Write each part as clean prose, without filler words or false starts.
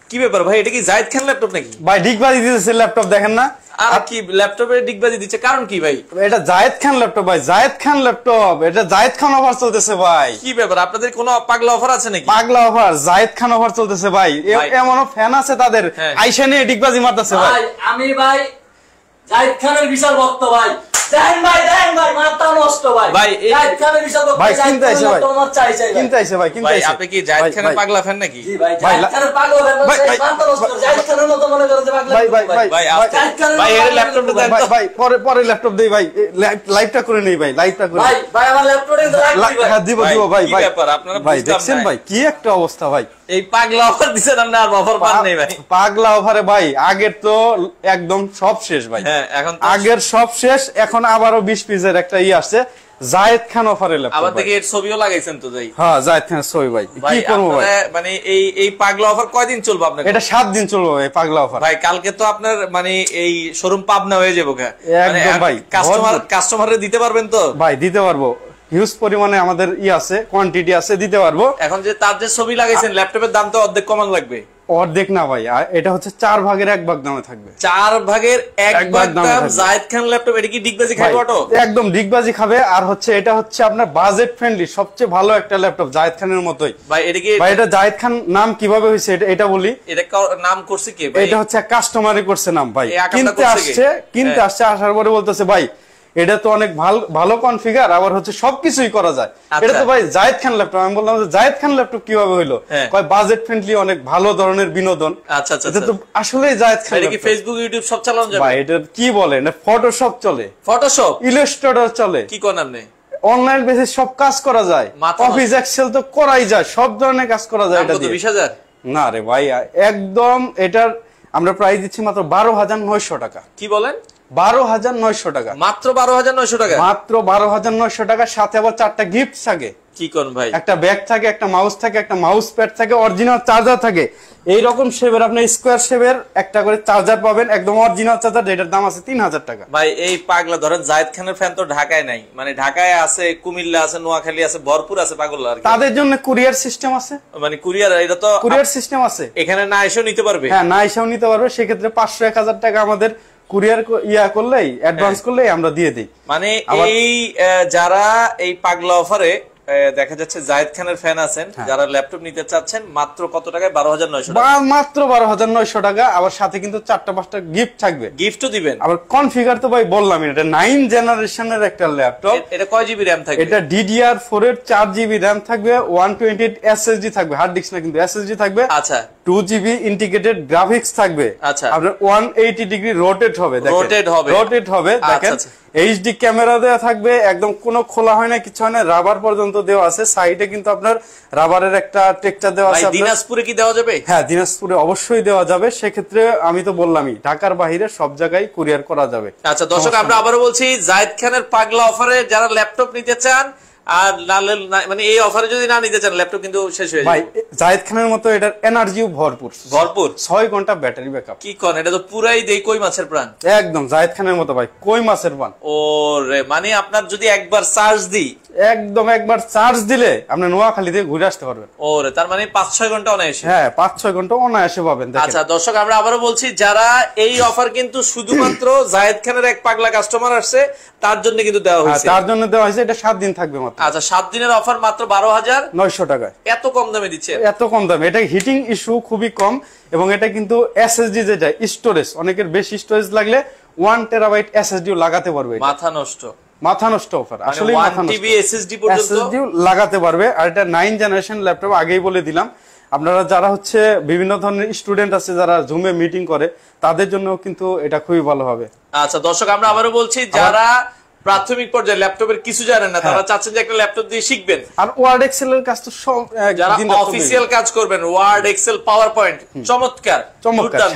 কি ব্যাপার ভাই, এটা কি জায়েদ খান ল্যাপটপ নাকি ভাই? ডিগবাজি দিতেছে ল্যাপটপ, দেখেন না? আর কি ল্যাপটপে ডিগবাজি দিচ্ছে, কারণ কি ভাই? এটা জায়েদ খান ল্যাপটপ ভাই, জায়েদ খান ল্যাপটপ, এটা জায়েদ খান অফার চলতেছে ভাই। কি ব্যাপার, আপনাদের কোনো পাগলা অফার আছে নাকি? পাগলা অফার, জায়েদ খান অফার চলতেছে ভাই। এমনও ফ্যান আছে তাদের, আইসা নিয়ে ডিগবাজি মারতেছে ভাই। আমি ভাই জায়েদ খানের বিশাল ভক্ত ভাই। জায়েদ ভাই মাথা নষ্ট ভাই। জায়েদ খানের বিশাল ভক্ত ভাই, কিনতে আইছে ভাই, তোমার চাই কিনতে আইছে ভাই, কিনতে আইছে। আপনি কি জায়েদ খানের পাগলা ফ্যান নাকি? জি ভাই, জায়েদ খানের পাগলা ফ্যান, মাথা নষ্ট। জায়েদ খানের মতো মনে করে যে পাগলা ভাই ভাই ভাই ভাই এর ল্যাপটপটা দেন তো ভাই, পরে ল্যাপটপ দেই ভাই, লাইভটা করে নেই ভাই, লাইভটা করে ভাই আমার ল্যাপটপে তো রাখি ভাই। হ্যাঁ দিব ভাই। কি ব্যাপার আপনারা ভাই বুঝলাম দেখছেন না। ভাই কি একটা অবস্থা ভাই, এই পাগলা অফার দিছেন আপনি, আর অফার পান নাই ভাই। পাগলা অফারে ভাই আগের তো একদম সব শেষ ভাই। হ্যাঁ এখন আগের সব শেষ, এখন আবারও 20 পিসের একটা আসছে জায়েদ খান অফারের ল্যাপটপ। আবার দেখি এর ছবিও লাগাইছেন তো যাই। হ্যাঁ জায়েদ খান ছবি ভাই, কি করব ভাই? মানে এই পাগলা অফার কয়দিন চলবে আপনার? এটা 7 দিন চলবে এই পাগলা অফার ভাই। কালকে তো আপনার মানে এই শোরুম পাবনা হয়ে যাবে একদম ভাই। কাস্টমারে দিতে পারবেন তো? ভাই দিতে পারবো, হিউজ পরিমাণে আমাদের আছে, কোয়ান্টিটি আছে, দিতে পারবো। এখন যে তার যে ছবি লাগাইছেন, ল্যাপটপের দাম তো অর্ধেক কমান লাগবে। অর্ধেক না ভাই, এটা হচ্ছে 4 ভাগের 1 ভাগ দামে থাকবে। 4 ভাগের 1 ভাগ দাম জায়েদ খান ল্যাপটপ। এটা কি ডিগবাজি খাবে অটো? একদম ডিগবাজি খাবে। আর হচ্ছে এটা হচ্ছে আপনার বাজেট ফ্রেন্ডলি, সবচেয়ে ভালো একটা ল্যাপটপ জায়েদ খানের মতোই ভাই। এটা কি ভাই, এটা জায়েদ খান নাম কিভাবে হয়েছে এটা বলি। এটা নাম করছে কে ভাই? এটা হচ্ছে কাস্টমারই করছে নাম ভাই। কিনতে আসছে, আসার পরে বলতেছে ভাই এটা তো অনেক ভালো কনফিগার, আবার হচ্ছে সবকিছুই করা যায়। এটা তো ভাই জায়েদ খান ল্যাপটপ। আমি বললাম যে জায়েদ খান ল্যাপটপ কিভাবে হইলো? কয় বাজেট ফ্রেন্ডলি, অনেক ভালো ধরনের বিনোদন। আচ্ছা আচ্ছা, এটা তো আসলে জায়েদ খান। এটা কি ফেসবুক ইউটিউব সব চালানো যাবে ভাই? এটা কি বলেন, ফটোশপ চলে, ফটোশপ ইলাস্ট্রেটর চলে। কি কোন আপনি? অনলাইন বেসিস সব কাজ করা যায়, অফিস এক্সেল তো করাই যায়, সব ধরনের কাজ করা যায়। এটা 20,000 না রে ভাই, একদম এটার আমরা প্রাইস দিচ্ছি মাত্র 12,900 টাকা। কি বলেন? 12,900 টাকা, মাত্র 12,900 টাকা, মাত্র 12,900 টাকা। সাথে আবার 4টা গিফট থাকে। কি কোন ভাই? একটা ব্যাগ থাকে, একটা মাউস থাকে, একটা মাউস প্যাড থাকে, অরিজিনাল চার্জার থাকে। এইরকম শেপের আপনি স্কোয়ার শেপের একটা করে চার্জার পাবেন, একদম অরিজিনাল চার্জার, যেটার দাম আছে 3,000 টাকা। ভাই এই পাগলা ধরেন জায়েদ খানের ফ্যান তো ঢাকায় নাই, মানে ঢাকায় আছে, কুমিল্লা আছে, নোয়াখালী আছে, ভরপুর আছে পাগলা। আর তাদের জন্য কুরিয়ার সিস্টেম আছে, মানে কুরিয়ার, এটা তো কুরিয়ার সিস্টেম আছে। এখানে না এসেও নিতে পারবে? হ্যাঁ, না এসেও নিতে পারবে। সেক্ষেত্রে 500-1,000 টাকা আমাদের কুরিয়ার করলেই, অ্যাডভান্স করলেই আমরা দিয়ে দিই। মানে এই যারা এই পাগলা অফারে দেখা যাচ্ছে জায়েদ খানের ফ্যান আছেন, যারা ল্যাপটপ নিতে চাচ্ছেন, মাত্র কত টাকায়? 12,900 টাকা, মাত্র 12,900 টাকা। আবার সাথে কিন্তু 4টা-5টা গিফট থাকবে, গিফটও দিবেন। আবার কনফিগার তো ভাই বললাম, এটা 9 জেনারেশনের একটা ল্যাপটপ। এটা কয় জিবি র‍্যাম থাকবে? এটা DDR4 এর 4 জিবি র‍্যাম থাকবে, 128 SSD থাকবে, হার্ড ডিস্ক না কিন্তু SSD থাকবে। আচ্ছা, 2 জিবি ইন্টিগ্রেটেড গ্রাফিক্স থাকবে। আচ্ছা, আপনার 180 ডিগ্রি রোটেট হবে, রোটেট হবে দেখেন। এইচডি ক্যামেরা দেওয়া থাকবে, একদম কোনো খোলা হয় না, কিছু হয় না, রাবার পর্যন্ত দেওয়া আছে। সাইডে কিন্তু আপনার রাবারের একটা টেক্সচার দেওয়া আছে। দিনাজপুরে কি দেওয়া যাবে? হ্যাঁ, দিনাজপুরে অবশ্যই দেওয়া যাবে। সেক্ষেত্রে আমি তো বললামই, ঢাকার বাইরে সব জায়গায় কুরিয়ার করা যাবে। আচ্ছা দর্শক, আমরা আবারও বলছি, জায়েদ খানের পাগলা অফারে যারা ল্যাপটপ নিতে চান, আর মানে এই অফারে যদি না নিতে চান, ল্যাপটপ কিন্তু শেষ হয়ে যাবে। ভাই জায়েদ খানের মতো এটার এনার্জিও ভরপুর, 6 ঘন্টা ব্যাটারি ব্যাকআপ। কি কোন, এটা তো পুরাই দেই কই মাছের প্রাণ। একদম জায়েদ খানের মতো ভাই, কই মাছের প্রাণ। ওরে, মানে আপনার যদি একবার চার্জ দিই, একদম একবার চার্জ দিলে আপনি নোয়াখালী থেকে ঘুরে আসতে পারবেন। ওরে, তার মানে 5-6 ঘন্টা অনায়াসে। হ্যাঁ, 5-6 ঘন্টা অনায়াসে পাবেন। আচ্ছা দর্শক, আমরা আবারও বলছি, যারা এই অফার কিন্তু শুধুমাত্র জায়েদ খানের এক পাগলা কাস্টমার আসছে তার জন্য কিন্তু দেওয়া হয়েছে। তার জন্য দেওয়া হয়েছে। এটা 7 দিন থাকবে মাত্র। আচ্ছা, 7 দিনের অফার, মাত্র 12,900 টাকায়। এত কম দামে দিচ্ছে? এত কম দামে। এটা হিটিং ইস্যু খুবই কম, এবং এটা কিন্তু SSD যেটা স্টোরেজ, অনেকের বেশি স্টোরেজ লাগলে 1 টেরাবাইট SSD লাগাতে পারবে। মাথা নষ্ট অফার, আসলে 1 TB SSD পর্যন্ত লাগাতে পারবে। আর এটা 9 জেনারেশন ল্যাপটপ, আগেই বলে দিলাম। আপনারা যারা হচ্ছে বিভিন্ন ধরনের স্টুডেন্ট আছে, যারা জুমে মিটিং করে, তাদের জন্য কিন্তু এটা খুবই ভালো হবে। আচ্ছা দর্শক, আমরা আবারও বলছি, যারা প্রাথমিক পর্যায়ে ল্যাপটপের কিছু জানেন না, তারা চাচ্ছেন যে একটা ল্যাপটপ দিয়ে শিখবেন, আর ওয়ার্ড এক্সেল এর কাজ তো সব, যারা অফিসিয়াল কাজ করবেন, ওয়ার্ড এক্সেল পাওয়ার পয়েন্ট, চমৎকার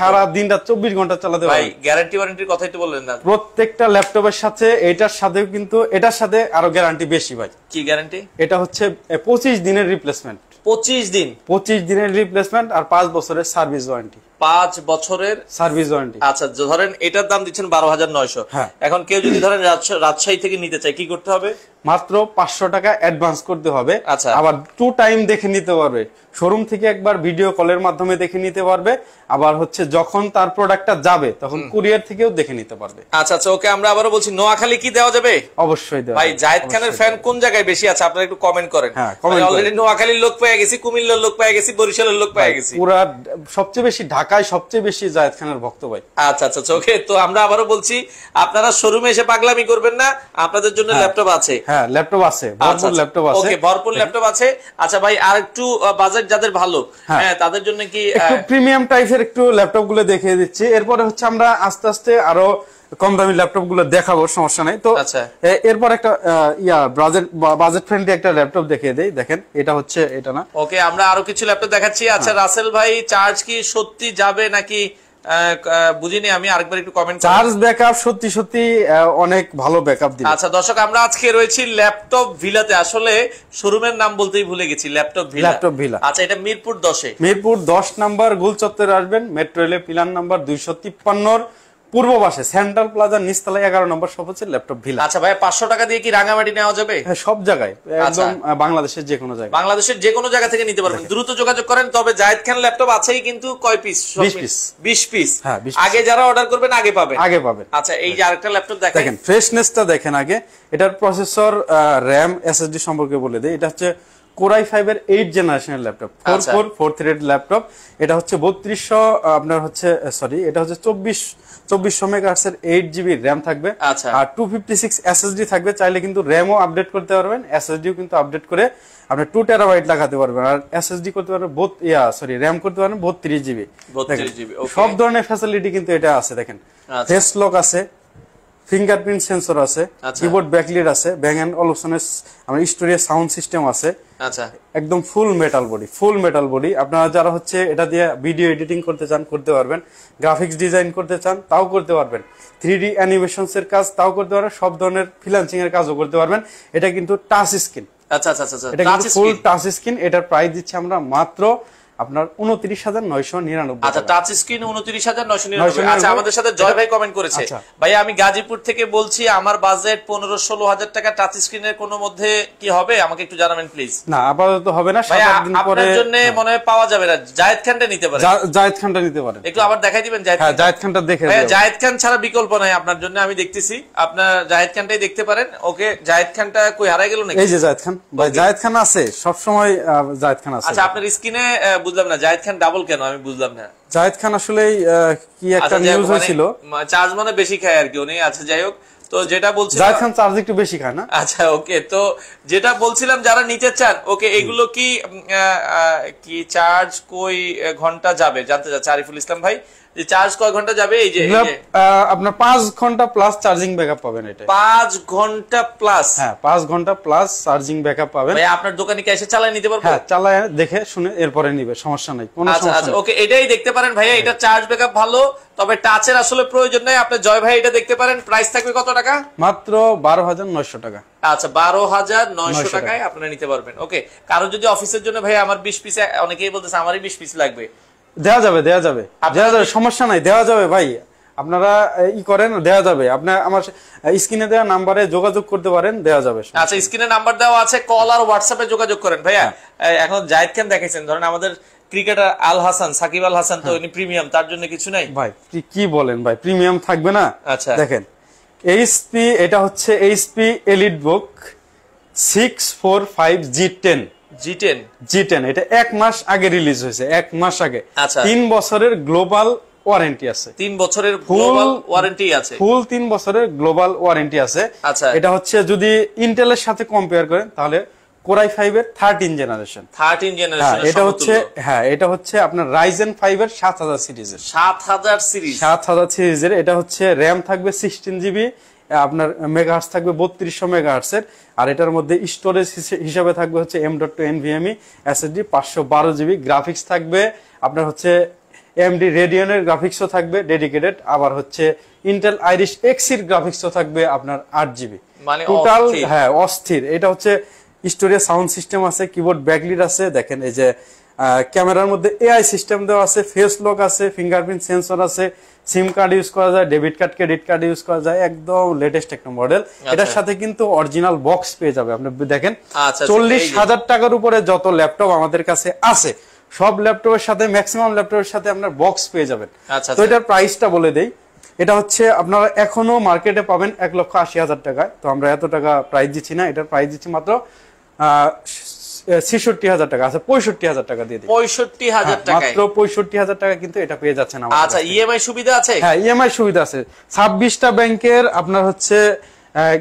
সারা দিনটা 24 ঘন্টা চালাতে পারবেন। ভাই গ্যারান্টি ওয়ারেন্টির কথাই তো বললেন না? প্রত্যেকটা ল্যাপটপের সাথে, এটার সাথেও কিন্তু, এটার সাথে আরো গ্যারান্টি বেশি ভাই। কি গ্যারান্টি? এটা হচ্ছে 25 দিনের রিপ্লেসমেন্ট। 25 দিনের রিপ্লেসমেন্ট, আর 5 বছরের সার্ভিস ওয়ারেন্টি। 5 বছরের সার্ভিস ওয়ারেন্টি। আচ্ছা, ধরেন এটার দাম দিচ্ছেন 12,900। এখন কেউ যদি ধরেন রাজশাহী থেকে নিতে চায়, কি করতে হবে? মাত্র 500 টাকা অ্যাডভান্স করতে হবে। আচ্ছা। আবার 2 টাইম দেখে নিতে পারবে, শোরুম থেকে একবার ভিডিও কলের মাধ্যমে দেখে নিতে পারবে, আবার হচ্ছে যখন তার প্রোডাক্টটা যাবে তখন কুরিয়ার থেকেও দেখে নিতে পারবে। আচ্ছা আচ্ছা, ওকে, আমরা আবারও বলছি নোয়াখালী কি দেওয়া যাবে? অবশ্যই দেওয়া ভাই জায়েদ খানের ফ্যান কোন জায়গায় বেশি আছে আপনারা একটু কমেন্ট করেন। হ্যাঁ, comment অলরেডি নোয়াখালীর লোক পেয়ে গেছি, কুমিল্লার লোক পেয়ে গেছি, বরিশালের লোক পেয়ে গেছি, পুরা সবচেয়ে বেশি ঢাকায় সবচেয়ে বেশি জায়েদ খানের ভক্ত ভাই। আচ্ছা আচ্ছা ওকে, তো আমরা আবারও বলছি আপনারা শোরুমে এসে পাগলামি করবেন না, আপনাদের জন্য ল্যাপটপ আছে। হ্যাঁ, ল্যাপটপ আছে, ভরপুর ল্যাপটপ আছে। ওকে, ভরপুর ল্যাপটপ আছে। আচ্ছা ভাই, আর একটু বাজেট যাদের ভালো, হ্যাঁ তাদের জন্য কি একটু প্রিমিয়াম টাইপের একটু ল্যাপটপ গুলো দেখিয়ে দিচ্ছি, এরপরে হচ্ছে আমরা আস্তে আস্তে আরো কম দামি ল্যাপটপ গুলো দেখাবো, সমস্যা নাই। তো এরপর একটা বাজেট ফ্রেন্ডলি একটা ল্যাপটপ দেখিয়ে দেই, দেখেন এটা হচ্ছে এটা না। ওকে, আমরা আরো কিছু ল্যাপটপ দেখাচ্ছি। আচ্ছা রাসেল ভাই, চার্জ কি সত্যি যাবে নাকি বুঝিনি আমি, আরেকবার একটু কমেন্ট। চার্জ ব্যাকআপ সত্যি সত্যি অনেক ভালো ব্যাকআপ দিবে। আচ্ছা দর্শক, আমরা আজকে রয়েছি ল্যাপটপ ভিলাতে, আসলে শোরুমের নাম বলতেই ভুলে গেছি, ল্যাপটপ ভিলা। আচ্ছা, এটা মিরপুর 10-এ, মিরপুর 10 নাম্বার গোল চত্বরে আসবেন, মেট্রো রেলের পিলার নাম্বার 253 পূর্ব পাশে সেন্ট্রাল প্লাজার নিচতলায় 11 নম্বর শপ হচ্ছে ল্যাপটপ ভিলা। আচ্ছা ভাই, 500 টাকা দিয়ে কি রাঙামাটি নেওয়া যাবে? হ্যাঁ, সব জায়গায়, একদম বাংলাদেশের যে কোনো জায়গায়, বাংলাদেশের যে কোনো জায়গা থেকে নিতে পারবেন। দ্রুত যোগাযোগ করেন। তবে জায়েদ খান ল্যাপটপ আছেই, কিন্তু কয় পিস? 20 পিস। হ্যাঁ, আগে যারা অর্ডার করবেন আগে পাবেন। আচ্ছা, এই যে আরেকটা ল্যাপটপ দেখেন, ফ্রেশনেসটা দেখেন আগে। এটার প্রসেসর, র্যাম, এসএসডি সম্পর্কে বলে দেই। এটা হচ্ছে কোরাই 5 এর 8 জেনারেশনের ল্যাপটপ, 4 থ্রেড ল্যাপটপ। এটা হচ্ছে 3200 আপনার হচ্ছে এটা হচ্ছে 2400 মেগাহার্টজ এর 8GB র্যাম থাকবে, আর 256 এসএসডি থাকবে। চাইলে কিন্তু র্যামও আপডেট করতে পারবেন, এসএসডিও কিন্তু আপডেট করে আপনি 2 টেরাবাইট লাগাতে পারবেন, আর এসএসডি করতে পারবেন র্যাম করতে পারবেন 32GB। সব ধরনের ফ্যাসিলিটি কিন্তু এটা আছে। দেখেন, ফেস লক আছে, ফিঙ্গারপ্রিন্ট সেন্সর আছে, কিবোর্ড ব্যাকলিট আছে, ব্যাং এন্ড অলপশনের আমার স্টোরেজ সাউন্ড সিস্টেম আছে। আচ্ছা, একদম ফুল মেটাল বডি। আপনারা যারা হচ্ছে এটা দিয়ে ভিডিও এডিটিং করতে চান করতে পারবেন, গ্রাফিক্স ডিজাইন করতে চান তাও করতে পারবেন, 3D অ্যানিমেশনস এর কাজ তাও করতে পারবেন, সব ধরনের ফ্রিল্যান্সিং এর কাজও করতে পারবেন। এটা কিন্তু টাচ স্ক্রিন। আচ্ছা আচ্ছা আচ্ছা, এটা কিন্তু ফুল টাচ স্ক্রিন। এটার প্রাইস দিচ্ছি আমরা মাত্র আপনার 29,999। আচ্ছা, টাচ স্ক্রিন 29,999। আচ্ছা, আমাদের সাথে জয় ভাই কমেন্ট করেছে, ভাই আমি গাজীপুর থেকে বলছি, আমার বাজেট 15-16 হাজার টাকা, টাচ স্ক্রিনের কোনো মধ্যে কি হবে আমাকে একটু জানাবেন প্লিজ। না, আপাতত হবে না, 7 দিন পরে আপনার জন্য মনে হয় পাওয়া যাবে না। জায়েদ খানটা নিতে পারেন, জায়েদ খানটা নিতে পারেন। একটু আবার দেখাই দিবেন জায়েদ খান? হ্যাঁ, জায়েদ খানটা দেখে ভাই, জায়েদ খান ছাড়া বিকল্প নাই আপনার জন্য, আমি দেখতেছি আপনার জায়েদ খানটাই দেখতে পারেন। ওকে, জায়েদ খানটা কই হারাই গেল নাকি? এই যে জায়েদ খান, ভাই জায়েদ খান আছে সব সময়, জায়েদ খান আছে। আচ্ছা, আপনার স্ক্রিনে বুঝলাম না, জায়েদ খান ডাবল কেন আমি বুঝলাম না। জায়েদ খান আসলে কি একটা নিউজ হয়েছিল, চার্জ মানে বেশি খায় আর কি উনি। আচ্ছা যাই হোক, তো যেটা বলছিলাম, জায়েদ খান চার্জ একটু বেশি খায় না। আচ্ছা ওকে, তো যেটা বলছিলাম যারা নিতে চান, ওকে, এগুলো কি চার্জ কই ঘন্টা যাবে জানতে চাচ্ছে আরিফুল ইসলাম ভাই, যে চার্জ কয় ঘন্টা যাবে? এই যে আপনার 5 ঘন্টা প্লাস চার্জিং ব্যাকআপ পাবেন। এটা 5 ঘন্টা প্লাস? হ্যাঁ, 5 ঘন্টা প্লাস চার্জিং ব্যাকআপ পাবেন। ভাই আপনার দোকানে কি এসে চালায় নিতে পারবো? হ্যাঁ, চালায় দেখে শুনে এরপরে নিবে, সমস্যা নাই, কোনো সমস্যা নাই। আচ্ছা ওকে, এটাই দেখতে পারেন ভাইয়া, এটা চার্জ ব্যাকআপ ভালো, তবে টাচের আসলে প্রয়োজন নাই। আপনি জয় ভাই এটা দেখতে পারেন। প্রাইস থাকবে কত টাকা? মাত্র 12,900 টাকা। আচ্ছা, 12,900 টাকায় আপনারা নিতে পারবেন। ওকে, কারো যদি অফিসের জন্য ভাই আমার 20 পিস, অনেকেই বলতেছে আমারই 20 পিস লাগবে, দেওয়া যাবে, সমস্যা নাই, দেওয়া যাবে ভাই। আপনারা করেন, দেওয়া যাবে। আপনি আমার স্ক্রিনে দেওয়া নাম্বারে যোগাযোগ করতে পারেন, দেওয়া যাবে। আচ্ছা, স্ক্রিনে নাম্বার দেওয়া আছে, কল আর হোয়াটসঅ্যাপে যোগাযোগ করেন ভাইয়া। এখন জায়েদ খান দেখাইছেন, ধরেন আমাদের ক্রিকেটার আল হাসান, সাকিব আল হাসান, তো উনি প্রিমিয়াম, তার জন্য কিছু নাই ভাই? কি বলেন ভাই, প্রিমিয়াম থাকবে না? আচ্ছা দেখেন, এইচপি, এটা হচ্ছে এইচপি এলিটবুক 645 G10। এটা 1 মাস আগে রিলিজ হয়েছে, 1 মাস আগে। 3 বছরের গ্লোবাল ওয়ারেন্টি আছে। 3 বছরের গ্লোবাল ওয়ারেন্টি আছে, ফুল 3 বছরের গ্লোবাল ওয়ারেন্টি আছে। আচ্ছা, এটা হচ্ছে যদি ইন্টেলের সাথে কম্পেয়ার করেন তাহলে কোরাই 5 এর 13 জেনারেশন। এটা হচ্ছে আপনার রাইজেন 5 এর 7000 সিরিজের। 7000 সিরিজের। এটা হচ্ছে র্যাম থাকবে 16GB, আপনার মেগাহার্টজ থাকবে 3200 মেগাহার্টজ এর, আর এটার মধ্যে স্টোরেজ হিসাবে থাকবে হচ্ছে M.2 NVMe SSD, 512GB। Graphics থাকবে আপনার হচ্ছে AMD রেডিয়নের গ্রাফিক্সও থাকবে ডেডিকেটেড, আবার হচ্ছে ইন্টেল আইরিশ X এর গ্রাফিক্সও থাকবে আপনার 8GB। মানে টোটাল অস্থির। এটা হচ্ছে স্টোরেজ সাউন্ড সিস্টেম আছে, কিবোর্ড ব্যাকলিট আছে। দেখেন এই যে ক্যামেরার মধ্যে এআই সিস্টেম দেওয়া আছে, ফেস লক আছে, ফিঙ্গারপ্রিন্ট সেন্সর আছে, সিম কার্ড ইউজ করা যায়, debit card credit card use করা যায়, একদম লেটেস্ট একটা মডেল। এটার সাথে কিন্তু অরিজিনাল বক্স পেয়ে যাবে। আপনি দেখেন 40,000 টাকার উপরে যত ল্যাপটপ আমাদের কাছে আছে সব ল্যাপটপের সাথে ম্যাক্সিমাম ল্যাপটপের সাথে আপনার বক্স পেয়ে যাবেন। তো এটার প্রাইসটা বলে দেই, এটা হচ্ছে আপনারা এখনো মার্কেটে পাবেন 1,80,000 টাকায়। তো আমরা এত টাকা প্রাইস দিচ্ছি না, এটার প্রাইস দিচ্ছি মাত্র 66,000 টাকা। আচ্ছা 65,000 টাকা দিয়ে দিই। 65,000 টাকা, মাত্র 65,000 টাকা কিন্তু এটা পেয়ে যাচ্ছেন আমাদের। আচ্ছা ইএমআই সুবিধা আছে? হ্যাঁ ইএমআই সুবিধা আছে। 26টা ব্যাংকের আপনার হচ্ছে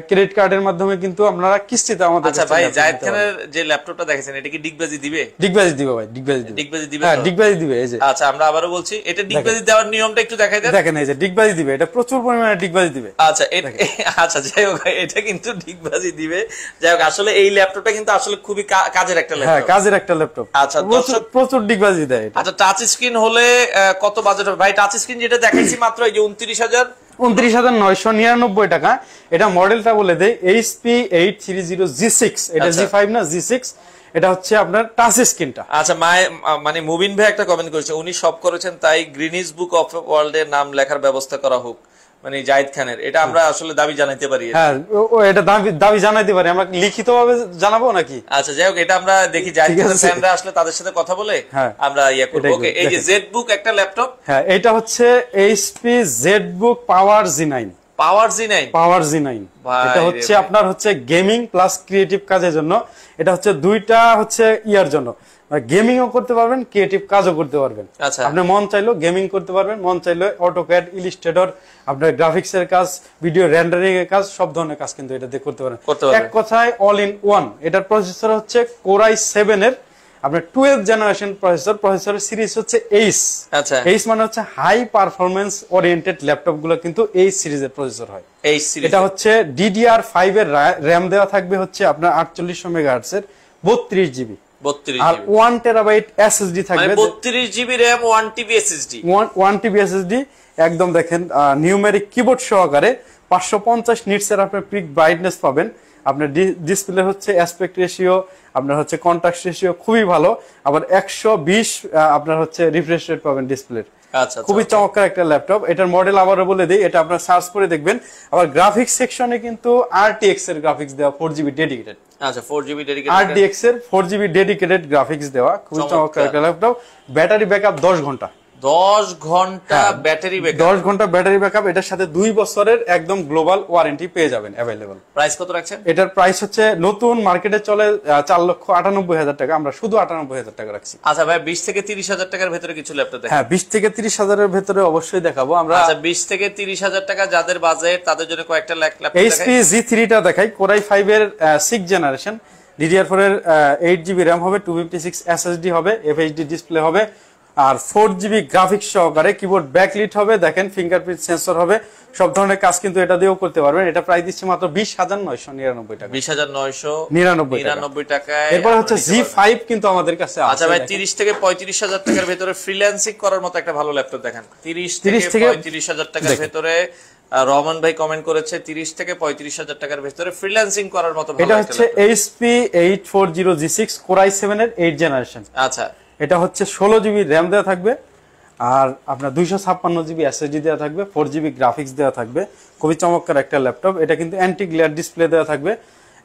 ক্রেডিট কার্ডের মাধ্যমে কিন্তু আপনারা কিস্তিতে আমাদের। আচ্ছা ভাই জায়েদ খানের যে ল্যাপটপটা দেখেছেন এটা কি ডিগবাজি দিবে? ডিগবাজি দিবে ভাই, ডিগবাজি দিবে। ডিগবাজি দিবে? হ্যাঁ ডিগবাজি দিবে। এই যে আচ্ছা আমরা আবারো বলছি, এটা ডিগবাজি দেওয়ার নিয়মটা একটু দেখাই দেন। দেখেন এই যে ডিগবাজি দিবে, এটা প্রচুর পরিমাণে ডিগবাজি দিবে। আচ্ছা আচ্ছা যাই হোক এটা কিন্তু ডিগবাজি দিবে। যাই হোক আসলে এই ল্যাপটপটা কিন্তু আসলে খুবই কাজের একটা ল্যাপটপ। হ্যাঁ কাজের একটা ল্যাপটপ। আচ্ছা প্রচুর ডিগবাজি দেয় এটা। আচ্ছা টাচ স্ক্রিন হলে কত বাজেট হবে ভাই? টাচ স্ক্রিন যেটা দেখাইছি মাত্র এই যে 29,999 টাকা। এটা মডেলটা বলে দেই HP 830G6, এটা G5 না G6। এটা হচ্ছে আপনার টাচ স্ক্রিনটা। আচ্ছা মানে মুবিন ভাই একটা কমেন্ট করেছে, উনি সব করেছেন তাই গ্রিনিস বুক অফ ওয়ার্ল্ড এর নাম লেখার ব্যবস্থা করা হোক, মানে জায়েদ খানের। এটা আমরা আসলে দাবি জানাইতে পারি? হ্যাঁ এটা দাবি জানাইতে পারি, আমরা লিখিতভাবে জানাবো নাকি? আচ্ছা যাই হোক এটা আমরা দেখি জায়েদ খানের ফ্যানরা আসলে তাদের সাথে কথা বলে আমরা করব। ওকে এই যে জেডবুক একটা ল্যাপটপ। হ্যাঁ এটা হচ্ছে HP জেডবুক পাওয়ার G9। পাওয়ার G9 এটা হচ্ছে আপনার হচ্ছে গেমিং প্লাস ক্রিয়েটিভ কাজের জন্য। এটা হচ্ছে দুইটা হচ্ছে ইয়ার জন্য, গেমিং ও করতে পারবেন, ক্রিয়েটিভ কাজও করতে পারবেন। আপনি মন চাইলো গেমিং করতে পারবেন, মন চাইলো অটোক্যাড, ইলাস্ট্রেটর, আপনার গ্রাফিক্স এর কাজ, ভিডিও রেন্ডারিং এর কাজ, সব ধরনের কাজ কিন্তু এটা দিয়ে করতে পারবেন। এক কথায় অল ইন ওয়ান। এটার প্রসেসর হচ্ছে Core i7 এর আপনার 12th জেনারেশন প্রসেসর। প্রসেসরের সিরিজ হচ্ছে H। আচ্ছা H মানে হচ্ছে হাই পারফরম্যান্স ওরিয়েন্টেড ল্যাপটপ গুলো কিন্তু H সিরিজের প্রসেসর হয়। এটা হচ্ছে DDR5 এর র‍্যাম দেওয়া থাকবে হচ্ছে আপনার 4800 মেগাহার্টজ এর 32 জিবি, আর 1 টেরাবাইট এসএসডি থাকবে। মানে 32 GB RAM 1 TB SSD. 1 TB SSD একদম দেখেন নিউমেরিক কিবোর্ড সহকারে 550 নিটস এর আপনি পিক ব্রাইটনেস পাবেন। আপনার ডিসপ্লে হচ্ছে অ্যাসপেক্ট রেশিও, আপনার হচ্ছে কন্ট্রাস্ট রেশিও খুবই ভালো। আবার 120 আপনার হচ্ছে রিফ্রেশ রেট পাবেন ডিসপ্লের। খুবই চমৎকার একটা ল্যাপটপ। এটার মডেল আবারও বলে দিই, এটা আপনারা সার্চ করে দেখবেন। আবার গ্রাফিক্স সেকশনে কিন্তু RTX এর গ্রাফিক্স দেওয়া 4GB ডেডিকেটেড। আচ্ছা 4GB ডেডিকেটেড, RTX এর 4GB ডেডিকেটেড গ্রাফিক্স দেওয়া, খুবই চমৎকার একটা ল্যাপটপ। ব্যাটারি ব্যাকআপ 10 ঘন্টা। 10 ঘন্টা ব্যাটারি ব্যাকআপ। 10 ঘন্টা ব্যাটারি ব্যাকআপ। এটার সাথে 2 বছরের একদম গ্লোবাল ওয়ারেন্টি পেয়ে যাবেন अवेलेबल। প্রাইস কত রাখছেন? এটার প্রাইস হচ্ছে নতুন মার্কেটে চলে 4,98,000 টাকা, আমরা শুধু 98,000 টাকা রাখছি। আচ্ছা ভাই 20 থেকে 30,000 টাকার ভিতরে কিছু ল্যাপটপ দেখান। হ্যাঁ 20 থেকে 30,000 এর ভিতরে অবশ্যই দেখাবো আমরা। আচ্ছা 20 থেকে 30,000 টাকা যাদের বাজেট তাদের জন্য কয়েকটা ল্যাপটপ দেখাই। HP G3 টা দেখাই। Core i5 এর 6 জেনারেশন, DDR4 এর 8GB RAM হবে, 256 SSD হবে, FHD ডিসপ্লে হবে, আর 4GB গ্রাফিক্স সহকারে কিবোর্ড ব্যাকলিট হবে। দেখেন ফিঙ্গারপ্রিন্ট সেন্সর হবে, সব ধরনের কাজ কিন্তু এটা দিয়েও করতে পারবেন। এটা প্রাইস দিচ্ছে মাত্র 20,999 টাকা। 20,999 টাকায়। এরপর হচ্ছে G5 কিন্তু আমাদের কাছে আছে। আচ্ছা ভাই 30 থেকে 35,000 টাকার ভিতরে ফ্রিল্যান্সিং করার মতো একটা ভালো ল্যাপটপ দেখান। 30 থেকে 35,000 টাকার ভিতরে রহমান ভাই কমেন্ট করেছে 30 থেকে 35,000 টাকার ভিতরে ফ্রিল্যান্সিং করার মতো ভালো। এটা হচ্ছে HP 840G6 Core i7 এর 8 জেনারেশন। আচ্ছা এটা হচ্ছে 16GB RAM দেওয়া থাকবে, আর আপনার 256GB SSD দেওয়া থাকবে, 4GB গ্রাফিক্স দেওয়া থাকবে। খুবই চমৎকার একটা ল্যাপটপ। এটা কিন্তু অ্যান্টি গ্লেয়ার ডিসপ্লে দেওয়া থাকবে।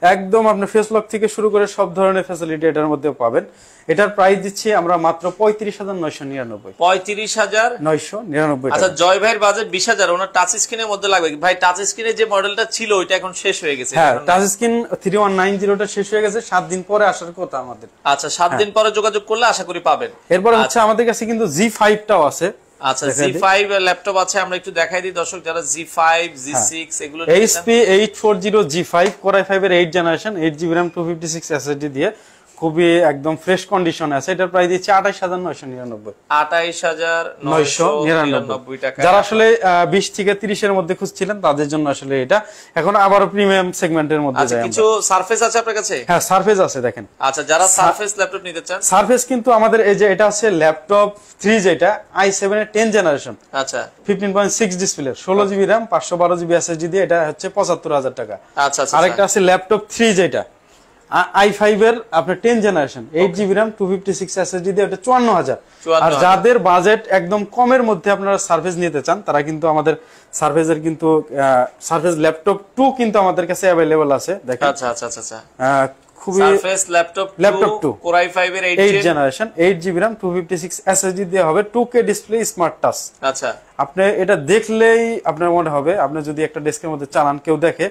একদম আপনার ফেস লক থেকে শুরু করে সব ধরনের ফ্যাসিলিটি এটার মধ্যে পাবেন। এটার প্রাইস দিচ্ছি আমরা মাত্র 35,999। 35,999। আচ্ছা জয় ভাইয়ের বাজেট 20,000, ওনার টাচ স্ক্রিনের মধ্যে লাগবে ভাই। টাচ স্ক্রিনে যে মডেলটা ছিল ওইটা এখন শেষ হয়ে গেছে। হ্যাঁ টাচ স্ক্রিন 3190টা শেষ হয়ে গেছে, 7 দিন পরে আসার কথা আমাদের। আচ্ছা 7 দিন পরে যোগাযোগ করলে আশা করি পাবেন। এরপর হচ্ছে আমাদের কাছে কিন্তু G5 টাও আছে। আচ্ছা G5 ল্যাপটপ আছে, আমরা একটু দেখাই দিই দর্শক যারা G5 G6 এগুলো HP 840G5 Core i5 এর 8 জেনারেশন, 8GB RAM 256 SSD দিয়ে খুবই একদম ফ্রেশ কন্ডিশনে আছে। এটার প্রাইস দিচ্ছে 28,999। 28,999 টাকা। যারা আসলে 20 থেকে 30 এর মধ্যে খুঁজছিলেন তাদের জন্য আসলে এটা এখন আবারও প্রিমিয়াম সেগমেন্টের মধ্যে যায়। কিছু সারফেস আছে আপনার কাছে? হ্যাঁ সারফেস আছে দেখেন। আচ্ছা যারা সারফেস ল্যাপটপ নিতে চান, সারফেস কিন্তু আমাদের এই যে এটা আছে ল্যাপটপ 3 যেটা i7 এর 10 জেনারেশন। আচ্ছা 15.6 display, 16GB RAM 512GB SSD দিয়ে, এটা হচ্ছে 75,000 টাকা। আচ্ছা আচ্ছা। আরেকটা আছে ল্যাপটপ 3 যেটা i5 এর আপনার 10 জেনারেশন 8GB RAM 256 SSD দিয়ে এটা 54000। আর যাদের বাজেট একদম কমের মধ্যে আপনারা সার্ভিস নিতে চান তারা কিন্তু আমাদের সার্ভিসের কিন্তু সার্ভিস ল্যাপটপ 2 কিন্তু আমাদের কাছে अवेलेबल আছে দেখেন। আচ্ছা আচ্ছা আচ্ছা খুবই সারফেস ল্যাপটপ 2 Core i5 এর 8 জেনারেশন 8GB RAM 256 SSD দিয়ে হবে 2K ডিসপ্লে স্মার্ট টাচ। আচ্ছা আপনি এটা দেখলেই আপনার মনে হবে আপনি যদি একটা ডেস্কের মধ্যে চালান কেউ দেখে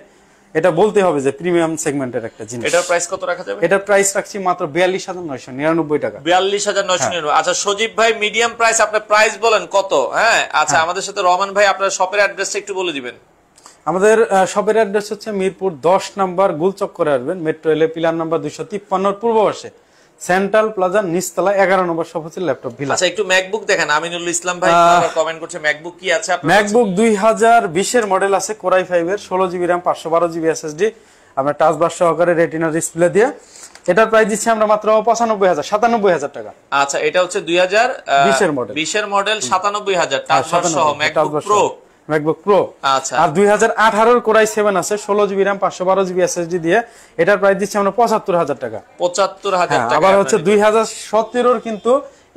এটা বলতে হবে যে প্রিমিয়াম সেগমেন্টের একটা জিনিস। এটার প্রাইস কত রাখা যাবে? এটার প্রাইস রাখছি মাত্র 42999 টাকা। 42999। আচ্ছা সজীব ভাই মিডিয়াম প্রাইস আপনার প্রাইস বলেন কত? হ্যাঁ আচ্ছা আমাদের সাথে রহমান ভাই আপনার শপের অ্যাড্রেসটা একটু বলে দিবেন। আমাদের শপের অ্যাড্রেস হচ্ছে মিরপুর 10 নম্বর গুলচক্করে আসবেন, মেট্রো রেলে পিলার নাম্বার 253 এর পূর্ব পাশে সেন্ট্রাল প্লাজা নিচতলা 11 নম্বর শপ হচ্ছে ল্যাপটপ ভিলা। আচ্ছা একটু ম্যাকবুক দেখেন, আমিনুল ইসলাম ভাই কমেন্ট করছে ম্যাকবুক কি আছে আপনার? ম্যাকবুক 2020 এর মডেল আছে Core i5 এর 16GB RAM 512GB SSD আপনার টাচ বার সহকারে রেটিনা ডিসপ্লে দিয়ে। এটার প্রাইস দিচ্ছি আমরা মাত্র 95000 টাকা। আচ্ছা এটা হচ্ছে 2020 এর মডেল 97000 টাচ বার সহ ম্যাকবুক প্রো। আচ্ছা আর 2018 এর Core i7 আছে 16GB RAM 512GB SSD দিয়ে এটার প্রাইস দিচ্ছি আমরা 75000 টাকা। 75000 টাকা। আবার হচ্ছে 2017 এর কিন্তু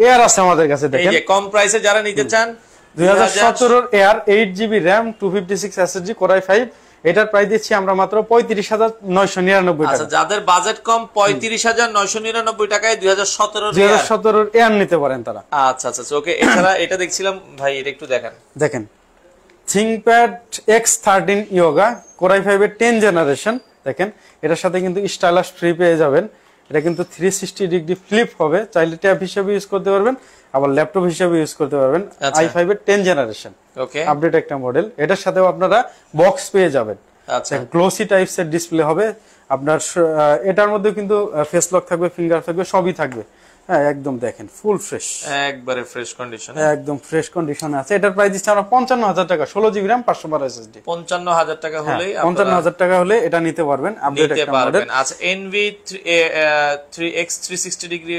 এয়ার আছে আমাদের কাছে দেখেন, এই যে কম প্রাইসে যারা নিতে চান 2017 এর air 8GB RAM 256 SSD Core i5 এটার প্রাইস দিচ্ছি আমরা মাত্র 35999 টাকা। আচ্ছা যাদের বাজেট কম 35999 টাকায় 2017 এর এয়ার নিতে পারেন তারা। আচ্ছা আচ্ছা ওকে। এছাড়া এটা দেখছিলাম ভাই এটা একটু দেখেন ThinkPad X13 Yoga Core i5 এর 10 জেনারেশন দেখেন, এটার সাথে কিন্তু স্টাইলাস ফ্রি পেয়ে যাবেন। এটা কিন্তু 360 ডিগ্রি ফ্লিপ হবে, চাইলে ট্যাব হিসেবে ইউজ করতে পারবেন আবার ল্যাপটপ হিসেবে ইউজ করতে পারবেন। i5 এর 10 জেনারেশন ওকে আপডেট একটা মডেল, এটার সাথেও আপনারা বক্স পেয়ে যাবেন। আচ্ছা গ্লোসি টাইপস এর ডিসপ্লে হবে আপনার, এটার মধ্যে কিন্তু ফেস লক থাকবে, ফিঙ্গার থাকবে, সবই থাকবে। হ্যাঁ একদম দেখেন ফুল ফ্রেশ, একবারে ফ্রেশ কন্ডিশন, একদম ফ্রেশ কন্ডিশনে আছে। এটার প্রাইস দিচ্ছি আমরা 55000 টাকা 16GB RAM 512 SSD। 55000 টাকা হলেই 55000 টাকা হলে এটা নিতে পারবেন আপডেট একটা মডেল। আচ্ছা NV 3X 360 ডিগ্রি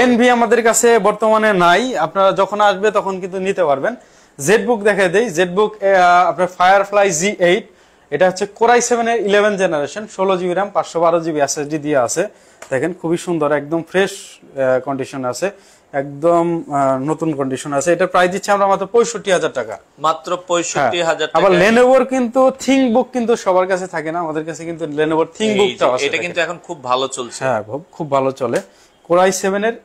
NV আমাদের কাছে বর্তমানে নাই, আপনারা যখন আসবে তখন কিন্তু নিতে পারবেন। জেটবুক দেখাই দেই, জেটবুক আপনার ফায়ারফ্লাই G8 এটা হচ্ছে Core i7 এর 11 generation 16GB RAM 512GB SSD দিয়ে আছে দেখেন, খুবই সুন্দর একদম ফ্রেশ কন্ডিশন আছে, একদম নতুন কন্ডিশন আছে। এটা প্রাইস দিচ্ছি আমরা মাত্র 65000 টাকা, মাত্র 65000 টাকা। আবার Lenovoর কিন্তু ThinkBook কিন্তু সবার কাছে থাকে না, আমাদের কাছে কিন্তু Lenovoর ThinkBookটা আছে, এটা কিন্তু এখন খুব ভালো চলছে। হ্যাঁ খুব ভালো চলে। Core i7 এর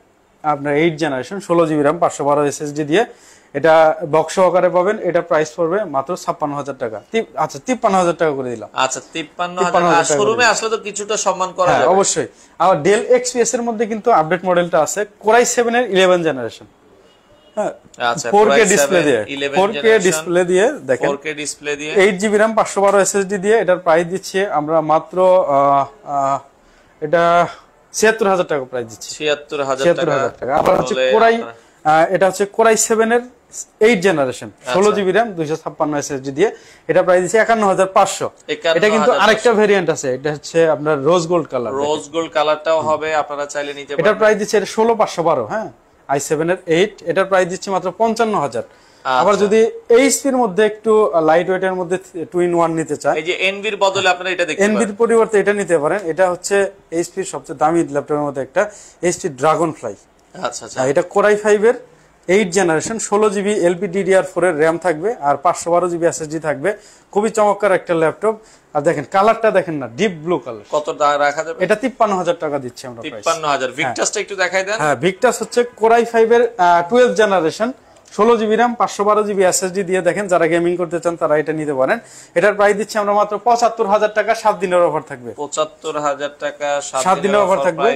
আপনার 8 জেনারেশন 16GB RAM 512 SSD দিয়ে এটা বক্স সহকারে পাবেন। এটা প্রাইস পড়বে মাত্র 56000 টাকা। আচ্ছা 53000 টাকা করে দিলাম। আচ্ছা 53000 শোরুমে আসলে তো কিছুটা সম্মান করা যাবে অবশ্যই। আর ডেল XPS এর মধ্যে কিন্তু আপডেট মডেলটা আছে Core i7 এর 11 জেনারেশন। হ্যাঁ আচ্ছা 4K ডিসপ্লে দিয়ে 4K ডিসপ্লে দিয়ে দেখেন, 4K ডিসপ্লে দিয়ে 8GB RAM 512 SSD দিয়ে এটার প্রাইস দিচ্ছি আমরা মাত্র এটা 76000 টাকা প্রাইস দিচ্ছি। 76000 টাকা। আবার হচ্ছে এটা হচ্ছে Core i7 এর 8 জেনারেশন 16GB RAM 256 SSD দিয়ে এটা প্রাইস দিচ্ছে 51500। এটা কিন্তু আরেকটা ভেরিয়েন্ট আছে, এটা হচ্ছে আপনার rose gold colour, rose gold কালারটাও হবে, আপনারা চাইলে নিতে পারেন। এটা প্রাইস দিচ্ছে 16512। হ্যাঁ i7 এর 8 এটার প্রাইস দিচ্ছি মাত্র 55000। আবার যদি HP এর মধ্যে একটু লাইট ওয়েট এর মধ্যে 2-in-1 নিতে চান, এই যে NV এর বদলে আপনারা এটা দেখতে পারেন, NV এর পরিবর্তে এটা নিতে পারেন। এটা হচ্ছে HP এর সবচেয়ে দামি ল্যাপটপের মধ্যে একটা HP Dragonfly। আচ্ছা আচ্ছা এটা Core i5 এর 8 জেনারেশন 16GB LPDDR4 এর RAM থাকবে আর 512GB SSD থাকবে, খুবই চমৎকার একটা ল্যাপটপ। আর দেখেন কালারটা দেখেন না, ডিপ ব্লু কালার। কত রাখা যাবে? এটা 53000 টাকা দিচ্ছি আমরা প্রাইস। 53000। ভিক্টাসটা একটু দেখাই দেন। হ্যাঁ ভিক্টাস হচ্ছে Core i5 এর 12 generation 16GB RAM 512GB SSD দিয়ে দেখেন, যারা গেমিং করতে চান তারা এটা নিতে পারেন। এটার প্রাইস দিচ্ছি আমরা মাত্র 75000 টাকা, 7 দিনের অফার থাকবে। 75000 টাকা 7 দিনের অফার থাকবে।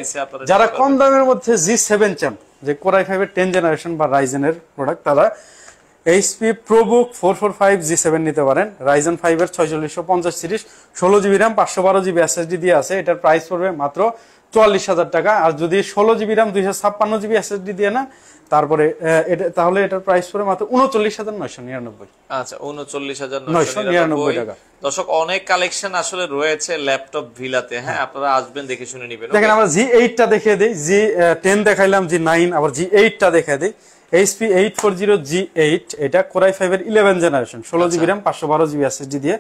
যারা কম দামের মধ্যে G7 চান, যে Core i5 এর 10 জেনারেশন বা Ryzen এর প্রোডাক্ট, তারা HP ProBook 445 G7 নিতে পারেন। Ryzen 5 এর 4650 series 16GB RAM 512GB SSD দিয়ে আছে, এটার প্রাইস পড়বে মাত্র 44000 টাকা। আর যদি 16GB RAM 256GB SSD দিয়ে না তারপরে তাহলে এটার প্রাইস পড়ে মাত্র 39999। আচ্ছা 39999 টাকা। দর্শক অনেক কালেকশন আসলে রয়েছে ল্যাপটপ ভিলাতে। হ্যাঁ আপনারা আসবেন, দেখে শুনে নেবেন। দেখেন আমরা G8 টা দেখিয়ে দেই, G10 দেখাইলাম, G9 আবার G8 টা দেখিয়ে দেই। HP 840 G8 এটা Core i5 এর 11 generation 16GB RAM 512GB SSD দিয়ে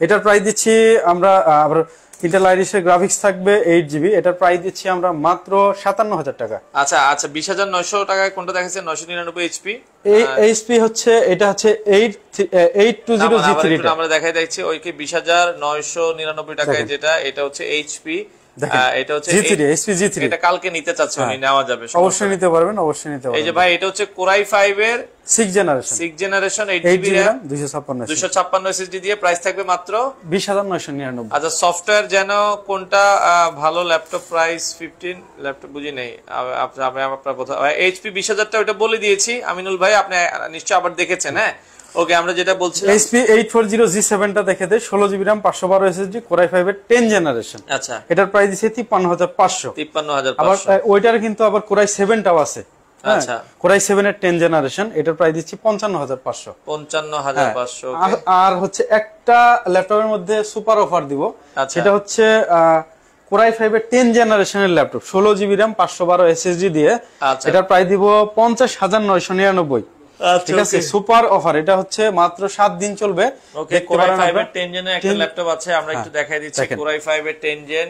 এটার প্রাইস দিচ্ছি আমরা। আবার ইন্টেল আইরিশের গ্রাফিক্স থাকবে 8GB, এটার প্রাইস দিচ্ছি আমরা মাত্র 57000 টাকা। আচ্ছা আচ্ছা, 20900 টাকায় কোনটা দেখাচ্ছে? 999 এইচপি। এই এইচপি হচ্ছে, এটা হচ্ছে 820G3 আমরা দেখাই দিচ্ছি ওইকে 20999 টাকায় যেটা, এটা হচ্ছে এইচপি, এটা হচ্ছে G3 HP G3। এটা কালকে নিতে চাচ্ছে উনি, নেওয়া যাবে, অবশ্যই নিতে পারবেন, অবশ্যই নিতে পারবেন। এই যে ভাই এটা হচ্ছে Core i5 এর 6 জেনারেশন 8GB RAM 256 SSD দিয়ে, প্রাইস থাকবে মাত্র 20999। আচ্ছা, সফটওয়্যার যেন কোনটা ভালো ল্যাপটপ, প্রাইস 15 ল্যাপটপ বুঝি নেই আপনার কথা। এইচপি 20000 টা ওটা বলে দিয়েছি আমিনুল ভাই, আপনি নিশ্চয়ই আবার দেখেছেন। হ্যাঁ ওকে, আমরা যেটা বলছিলাম HP 840G7 টা দেখে দেয়, 16GB RAM 512 SSD, Core i5 এর 10 জেনারেশন। আচ্ছা, এটার প্রাইস দিচ্ছে 53500। 53500। আবার ওইটার কিন্তু আবার Core i7 টাও আছে। আচ্ছা, Core i7 এর 10 জেনারেশন, এটার প্রাইস দিচ্ছি 55500। 55500। আর হচ্ছে একটা ল্যাপটপের মধ্যে সুপার অফার দিব, সেটা হচ্ছে Core i5 এর 10 জেনারেশনের ল্যাপটপ, 16GB RAM 512 SSD দিয়ে, এটার প্রাইস দিব 50999। ঠিক আছে, সুপার অফার, এটা হচ্ছে মাত্র 7 দিন চলবে। ওকে, Core i5 এর 10 জেনের একটা ল্যাপটপ আছে, আমরা একটু দেখাই দিচ্ছি। Core i5 এর 10 জেন,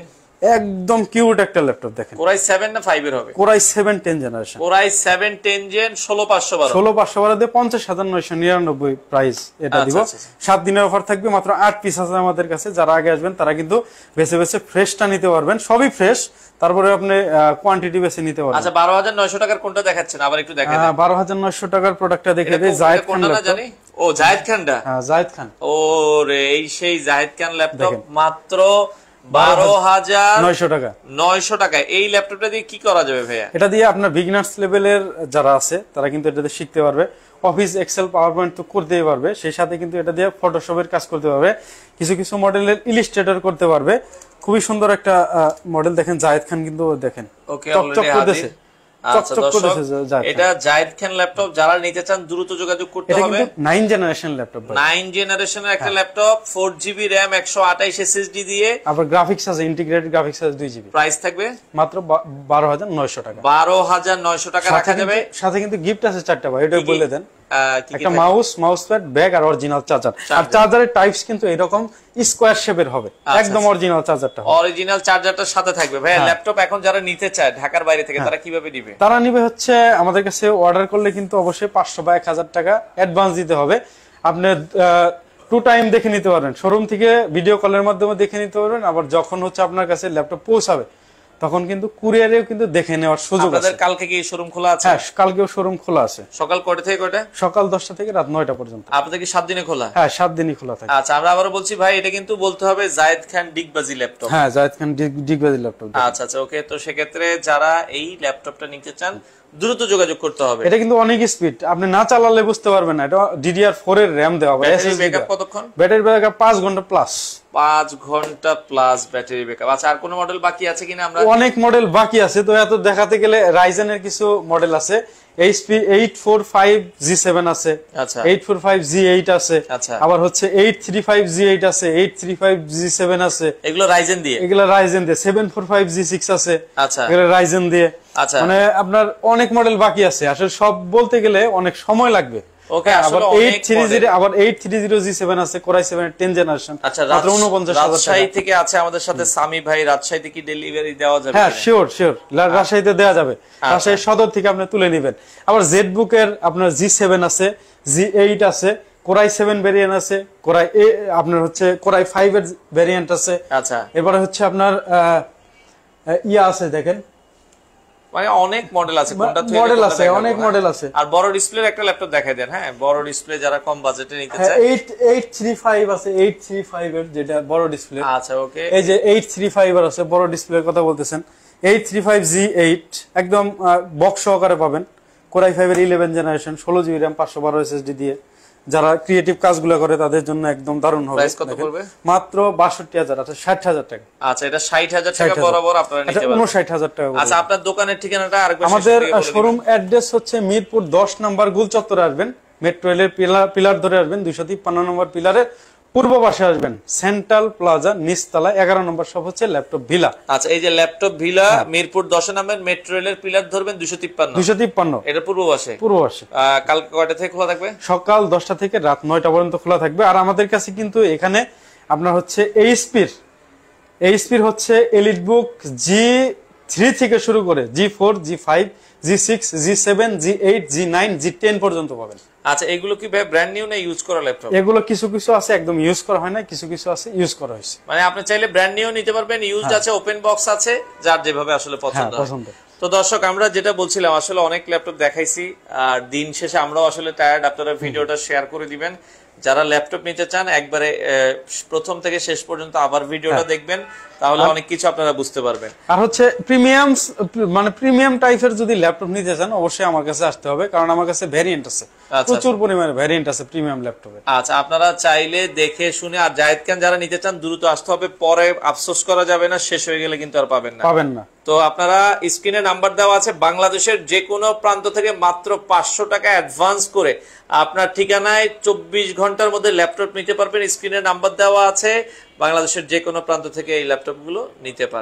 একদম কিউট একটা ল্যাপটপ দেখেন। Core i7 না 5 এর হবে? Core i7 10 generation. Core i7 10 gen 16512। 16512 দিয়ে 50999 প্রাইস এটা দিব। 7 দিনের অফার থাকবে, মাত্র 8 পিস আছে আমাদের কাছে। যারা আগে আসবেন তারা কিন্তু বেছে বেছে ফ্রেশটা নিতে পারবেন, সবই ফ্রেশ, তারপরে আপনি কোয়ান্টিটি বেছে নিতে পারবেন। আচ্ছা, 12900 টাকার কোনটা দেখাচ্ছেন আবার একটু দেখাই দেন। 12900 টাকার প্রোডাক্টটা দেখে দেই, জায়েদ খান ল্যাপটপ। জানি, ও জায়েদ খানটা। হ্যাঁ, জায়েদ খান। ওরে, এই সেই জায়েদ খান ল্যাপটপ, মাত্র 12900 টাকা। 900 টাকায় এই ল্যাপটপটা দিয়ে কি করা যাবে ভাইয়া? এটা দিয়ে আপনার বিগিনার্স লেভেলের যারা আছে তারা কিন্তু এটাতে শিখতে পারবে, অফিস এক্সেল পাওয়ার পয়েন্ট তো করতেই পারবে, সেই সাথে কিন্তু এটা দিয়ে ফটোশপের কাজ করতে পারবে, কিছু কিছু মডেলের ইলিস্ট্রেটর করতে পারবে। খুবই সুন্দর একটা মডেল দেখেন, জায়েদ খান কিন্তু দেখেন চকচক করতেছে। আচ্ছা দর্শক, এটা জায়েদ খান ল্যাপটপ, যারা নিতে চান দ্রুত যোগাযোগ করতে হবে। 9 জেনারেশন ল্যাপটপ, 9 জেনারেশনের একটা ল্যাপটপ, 4GB RAM 128 SSD দিয়ে, আবার গ্রাফিক্স আছে, ইন্টিগ্রেটেড গ্রাফিক্স আছে 2GB। প্রাইস থাকবে মাত্র 12900 টাকা। 12900 টাকা রাখা যাবে। সাথে কিন্তু গিফট আছে 4টা, ভাই এটা বলে দেন। একটা মাউস প্যাড, ব্যাগ আর অরিজিনাল চার্জার। আর চার্জারের টাইপস কিন্তু এরকম স্কোয়ার শেপের হবে, একদম অরিজিনাল চার্জারটা হবে। অরিজিনাল চার্জারটার সাথে থাকবে। ভাই ল্যাপটপ এখন যারা নিতে চায় ঢাকার বাইরে থেকে, তারা কিভাবে নিবে? তারা নিবে হচ্ছে আমাদের কাছে অর্ডার করলে কিন্তু অবশ্যই 500 বা 1000 টাকা অ্যাডভান্স দিতে হবে। আপনি 2 টাইম দেখে নিতে পারবেন, শোরুম থেকে ভিডিও কলের মাধ্যমে দেখে নিতে পারবেন, আবার যখন হচ্ছে আপনার কাছে ল্যাপটপ পৌঁছাবে তখন কিন্তু কুরিয়ারেও কিন্তু দেখে নেওয়ার সুযোগ আছে। আপনাদের কালকে কি শোরুম খোলা আছে? হ্যাঁ, কালকেও শোরুম খোলা আছে। সকাল কয়টা থেকে কয়টা? সকাল 10টা থেকে রাত 9টা পর্যন্ত। আপনাদের কি 7 দিনে খোলা? হ্যাঁ, 7 দিনই খোলা থাকে। আচ্ছা, আমরা আবারো বলছি ভাই, এটা কিন্তু বলতে হবে জায়েদ খান ডিগবাজি ল্যাপটপ। হ্যাঁ, জায়েদ খান ডিগবাজি ল্যাপটপ। আচ্ছা আচ্ছা, ওকে। তো সেক্ষেত্রে যারা এই ল্যাপটপটা নিতে চান দ্রুত যোগাযোগ করতে হবে। এটা কিন্তু অনেক স্পিড, আপনি না চালালে বুঝতে পারবেন না। এটা DDR4 এর RAM দেওয়া হবে। ব্যাটারি ব্যাকআপ কতক্ষণ? ব্যাটারি ব্যাকআপ 5 ঘন্টা প্লাস। 5 ঘন্টা প্লাস ব্যাটারি ব্যাকআপ। আচ্ছা, আর কোন মডেল বাকি আছে কিনা? আমরা অনেক মডেল বাকি আছে, তো এত দেখাতে গেলে রাইজেনের কিছু মডেল আছে। HP 845G7 আছে, আচ্ছা 845G8 আছে, আচ্ছা আবার হচ্ছে 835G8 আছে, 835G7 আছে। এগুলো রাইজেন দিয়ে? এগুলো রাইজেন দিয়ে। 745G6 আছে, আচ্ছা এগুলো রাইজেন দিয়ে। আচ্ছা, মানে আপনার অনেক মডেল বাকি আছে, আসলে সব বলতে গেলে অনেক সময় লাগবে। ওকে, আবার 830G7 আছে, Core i7 এর 10 জেনারেশন। আচ্ছা, মাত্র 49,000 রাজশাহী থেকে আছে আমাদের সাথে সামি ভাই। রাজশাহীতে কি ডেলিভারি দেওয়া যাবে? হ্যাঁ, শিওর রাজশাহীতে দেওয়া যাবে। রাজশাহী সদর থেকে আপনি তুলে নেবেন। আবার জেডবুক এর আপনার G7 আছে, G8 আছে, Core i7 ভেরিয়েন্ট আছে, আপনার হচ্ছে Core i5 এর ভেরিয়েন্ট আছে। আচ্ছা, এবারে হচ্ছে আপনার আছে, দেখেন মানে অনেক মডেল আছে। মডেল আছে, অনেক মডেল আছে। আর বড় ডিসপ্লের একটা ল্যাপটপ দেখাই দেন। হ্যাঁ, বড় ডিসপ্লে যারা কম বাজেটে নিতে চায়। 835 আছে, 835 এর যেটা বড় ডিসপ্লে। আচ্ছা, ওকে। এই যে 835 এর আছে, বড় ডিসপ্লের কথা বলতেছেন। 835G8 একদম বক্স সহকারে পাবেন। Core i5 এর 11 জেনারেশন, 16GB RAM 512 SSD দিয়ে। যারা ক্রিয়েটিভ কাজগুলো করে তাদের জন্য একদম দারুণ হবে। প্রাইস কত পড়বে? মাত্র 62,000, আচ্ছা 60,000 টাকা। আচ্ছা, এটা 60,000 টাকা বরাবর আপনারা নিতে পারবেন। 59,000 টাকা। আচ্ছা, আপনার দোকানের ঠিকানাটা আরেকবার? আমাদের শোরুম অ্যাড্রেস হচ্ছে মিরপুর 10 নম্বর গুল চত্বরে আসবেন, মেট্রো রেলের পিলার ধরে আসবেন, 253 নম্বর পিলারের পূর্ব পাশে আসবেন, সেন্ট্রাল প্লাজা নিচতলা 11 নম্বর শপ হচ্ছে ল্যাপটপ ভিলা। আচ্ছা, এই যে ল্যাপটপ ভিলা মিরপুর 10 নম্বর মেট্রো রেলের পিলার ধরবেন 253 এটা পূর্ব পাশে। কালকে কয়টা থেকে খোলা থাকবে? সকাল 10টা থেকে রাত 9টা পর্যন্ত খোলা থাকবে। আর আমাদের কাছে কিন্তু এখানে আপনার হচ্ছে এইচপি হচ্ছে এলিটবুক G3 থেকে শুরু করে G4 G5 G6 G7 G8 G9 G10 পর্যন্ত পাবেন। আচ্ছা, এগুলো কি ভাই ব্র্যান্ড নিউ না ইউজ করা ল্যাপটপ? এগুলো কিছু কিছু আছে একদম ইউজ করা হয় না, কিছু কিছু আছে ইউজ করা হয়েছে। মানে আপনি চাইলে ব্র্যান্ড নিউ নিতে পারবেন, ইউজড আছে, ওপেন বক্স আছে, যার যেভাবে আসলে পছন্দ হয়। তো দর্শক, আমরা যেটা বলছিলাম আসলে অনেক ল্যাপটপ দেখাইছি, আর দিন শেষে আমরাও আসলে টায়ার্ড। আপনারা ভিডিওটা শেয়ার করে দিবেন। যারা ল্যাপটপ নিতে চান একবারে প্রথম থেকে শেষ পর্যন্ত আবার ভিডিওটা দেখবেন, তাহলে অনেক কিছু আপনারা বুঝতে পারবেন। আর হচ্ছে প্রিমিয়াম টাইপের যদি ল্যাপটপ নিতে চান অবশ্যই আমার কাছে আসতে হবে, কারণ আমার কাছে ভ্যারিয়েন্ট আছে, প্রচুর পরিমাণে ভ্যারিয়েন্ট আছে প্রিমিয়াম ল্যাপটপে। আচ্ছা, আপনারা চাইলে দেখে শুনে, আর জায়েদ খান যারা নিতে চান দ্রুত আসতে হবে, পরে আফসোস করা যাবে না, শেষ হয়ে গেলে কিন্তু আর পাবেন না। তো আপনারা স্ক্রিনে নাম্বার দেওয়া আছে, বাংলাদেশের যে কোনো প্রান্ত থেকে মাত্র 500 টাকা অ্যাডভান্স করে আপনার ঠিকানায় 24 ঘন্টার মধ্যে ল্যাপটপ নিতে পারবেন। স্ক্রিনে নাম্বার দেওয়া আছে, বাংলাদেশের যে কোনো প্রান্ত থেকে এই ল্যাপটপগুলো নিতে পারেন।